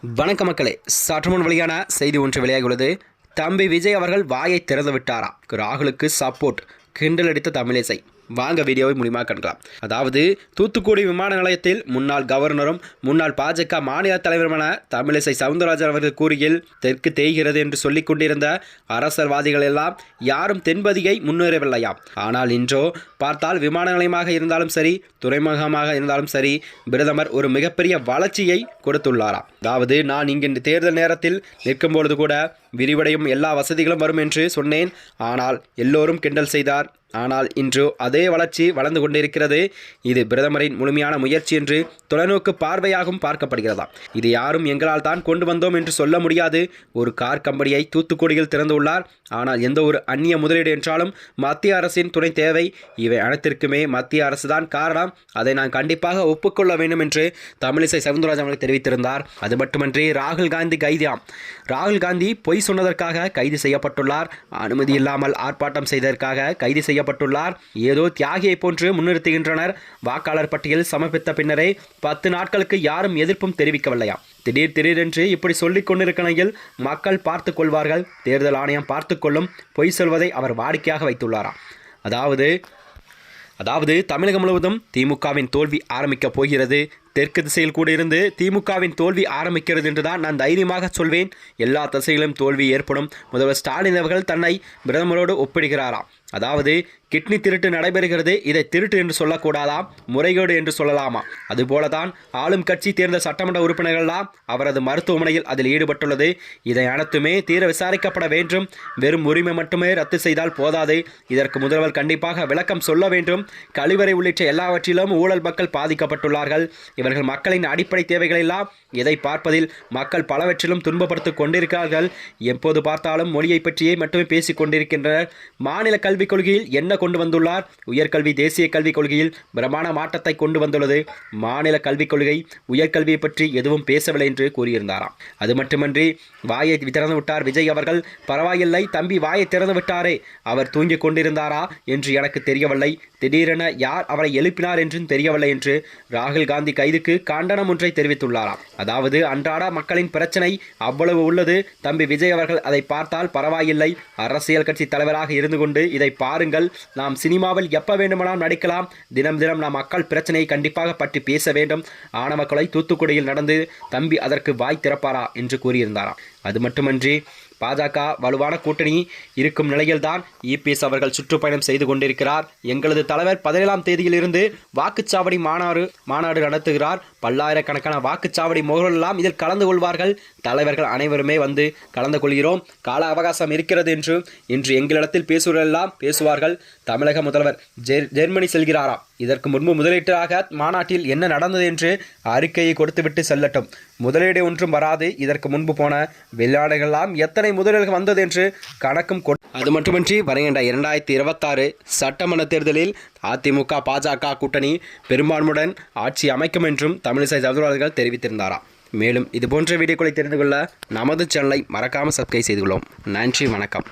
வணக்க மக்களே, சற்றுமுன் வெளியான செய்தி ஒன்று வெளியாகியுள்ளது. தம்பி விஜய் அவர்கள் வாயை திறந்து விட்டாரா? ராகுலுக்கு சப்போர்ட், கிண்டல் அடித்த தமிழிசை. வாங்க வீடியோவை மூலியமாக காணலாம். அதாவது தூத்துக்குடி விமான நிலையத்தில் முன்னாள் கவர்னரும் முன்னாள் பாஜக மாநில தலைவருமான தமிழிசை சவுந்தரராஜன் அவர்கள் கூறுகையில், தெற்கு தேய்கிறது என்று சொல்லிக் கொண்டிருந்த அரசியல்வாதிகள் எல்லாம் யாரும் தென்பதியை முன்னேறவில்லையாம். ஆனால் இன்றோ பார்த்தால் விமான நிலையமாக இருந்தாலும் சரி, துறைமுகமாக இருந்தாலும் சரி, பிரதமர் ஒரு மிகப்பெரிய வளர்ச்சியை கொடுத்துள்ளாராம். அதாவது நான் இங்கு தேர்தல் நேரத்தில் நிற்கும் பொழுது கூட விரிவடையும் எல்லா வசதிகளும் வரும் என்று சொன்னேன். ஆனால் எல்லோரும் கிண்டல் செய்தார். ஆனால் இன்று அதே வளர்ச்சி வளர்ந்து கொண்டிருக்கிறது. இது பிரதமரின் முழுமையான முயற்சி என்று தொலைநோக்கு பார்வையாகவும் பார்க்கப்படுகிறதாம். இது யாரும் எங்களால் தான் கொண்டு வந்தோம் என்று சொல்ல முடியாது. ஒரு கார் கம்பெனியை தூத்துக்குடியில் திறந்துள்ளார். ஆனால் எந்த ஒரு அந்நிய முதலீடு என்றாலும் மத்திய அரசின் துணை தேவை. இவை அனைத்திற்குமே மத்திய அரசு தான் காரணம். அதை நான் கண்டிப்பாக ஒப்புக்கொள்ள வேண்டும் என்று தமிழிசை சவுந்தரராஜன் அவர்கள் தெரிவித்திருந்தார். அது மட்டுமன்றி ராகுல் காந்தி கைதாம். ராகுல் காந்தி பொய் சொன்னதற்காக கைது செய்யப்பட்டுள்ளார். அனுமதி இல்லாமல் ஆர்ப்பாட்டம் செய்ததற்காக கைது செய்யப்பட்டுள்ளார். ஏதோ தியாகியை போன்று முன்னிறுத்துகின்றனர். வாக்காளர் பட்டியல் சமர்ப்பித்த பின்னரே 10 நாட்களுக்கு யாரும் எதிர்ப்பும் தெரிவிக்கவில்லையாம். திடீரென்று இப்படி சொல்லிக் கொண்டிருக்கையில் மக்கள் பார்த்து கொள்வார்கள், தேர்தல் ஆணையம் பார்த்து கொள்ளும். பொய் சொல்வதை அவர் வாடிக்கையாக வைத்துள்ளாராம். அதாவது தமிழகம் முழுவதும் திமுகவின் தோல்வி ஆரம்பிக்கப் போகிறது. தெற்கு திசையில் கூட இருந்து திமுகவின் தோல்வி ஆரம்பிக்கிறது என்றுதான் நான் தைரியமாக சொல்வேன். எல்லா திசைகளிலும் தோல்வி ஏற்படும். முதல்வர் ஸ்டாலின் அவர்கள் தன்னை பிரதமரோடு ஒப்பிடுகிறாராம். அதாவது கிட்னி திருட்டு நடைபெறுகிறது, இதை திருட்டு என்று சொல்லக்கூடாதாம், முறைகேடு என்று சொல்லலாமா? அதுபோலதான் ஆளும் கட்சி தேர்ந்த சட்டமன்ற உறுப்பினர்கள்லாம் அவரது மருத்துவமனையில் அதில் ஈடுபட்டுள்ளது. இதை அனைத்துமே தீர விசாரிக்கப்பட வேண்டும். வெறும் உரிமை மட்டுமே ரத்து செய்தால் போதாது. இதற்கு முதல்வர் கண்டிப்பாக விளக்கம் சொல்ல வேண்டும். கழிவறை உள்ளிட்ட எல்லாவற்றிலும் ஊழல் மக்கள் பாதிக்கப்பட்டுள்ளார்கள். இவர்கள் மக்களின் அடிப்படை தேவைகளெல்லாம் எதை பார்ப்பதில் மக்கள் பலவற்றிலும் துன்பப்படுத்திக் கொண்டிருக்கிறார்கள். எப்போது பார்த்தாலும் மொழியை பற்றியே மட்டுமே பேசிக் கொண்டிருக்கின்றனர். மாநில கல்விக் கொள்கையில் என்ன கொண்டு வந்துள்ளார்? உயர்கல்வி தேசிய கல்விக் கொள்கையில் பிரமாண மாற்றத்தை கொண்டு வந்துள்ளது. மாநில கல்விக் கொள்கை உயர்கல்வியை பற்றி எதுவும் பேசவில்லை என்று கூறியிருந்தாராம். அது மட்டுமன்றி வாயை திறந்து விட்டார் விஜய் அவர்கள். பரவாயில்லை தம்பி, வாயை திறந்து விட்டாரே, அவர் தூங்கிக் கொண்டிருந்தாரா என்று எனக்கு தெரியவில்லை. திடீரென யார் அவரை எழுப்பினார் என்றும் தெரியவில்லை என்று ராகுல் காந்தி கைதுக்கு கண்டனம் ஒன்றை தெரிவித்துள்ளாராம். அதாவது அன்றாட மக்களின் பிரச்சனை அவ்வளவு உள்ளது. தம்பி விஜய் அவர்கள் அதை பார்த்தால் பரவாயில்லை, அரசியல் கட்சி தலைவராக இருந்து கொண்டு இதை பாருங்கள். நாம் சினிமாவில் எப்ப வேண்டுமானாலும் நடிக்கலாம். தினம் நாம் மக்கள் பிரச்சனையை கண்டிப்பாக பற்றி பேச வேண்டும். ஆணவ கொலை தூத்துக்குடியில் நடந்து தம்பி அதற்கு வாய் திறப்பாரா என்று கூறியிருந்தாராம். அது மட்டுமன்றி பாஜக வலுவான கூட்டணி இருக்கும் நிலையில்தான் இபிஎஸ் அவர்கள் சுற்றுப்பயணம் செய்து கொண்டிருக்கிறார். எங்களது தலைவர் 17ஆம் தேதியிலிருந்து வாக்குச்சாவடி மாநாடு நடத்துகிறார். பல்லாயிரக்கணக்கான வாக்குச்சாவடி முகவர்கள் எல்லாம் இதில் கலந்து கொள்வார்கள். தலைவர்கள் அனைவருமே வந்து கலந்து கொள்கிறோம். கால அவகாசம் இருக்கிறது என்று இன்று எங்களிடத்தில் பேசுவதெல்லாம் பேசுவார்கள். தமிழக முதல்வர் ஜெர்மனி செல்கிறாராம். இதற்கு முன்பு முதலீட்டாக மாநாட்டில் என்ன நடந்தது என்று அறிக்கையை கொடுத்துவிட்டு செல்லட்டும். முதலீடு ஒன்றும் வராது. இதற்கு முன்பு போன வெளிநாடுகளெல்லாம் எத்தனை முதலீடுகள் வந்தது என்று கணக்கும் அது மட்டுமின்றி வருகின்ற 2026 சட்டமன்ற தேர்தலில் அதிமுக பாஜக கூட்டணி பெரும்பான்மையுடன் ஆட்சி அமைக்கும் என்றும் தமிழிசை சவுந்தரராஜன் தெரிவித்திருந்தாராம். மேலும் இதுபோன்ற வீடியோக்களை தெரிந்து கொள்ள நமது சேனலை மறக்காமல் சப்ஸ்கிரைப் செய்து கொள்ளும். நன்றி, வணக்கம்.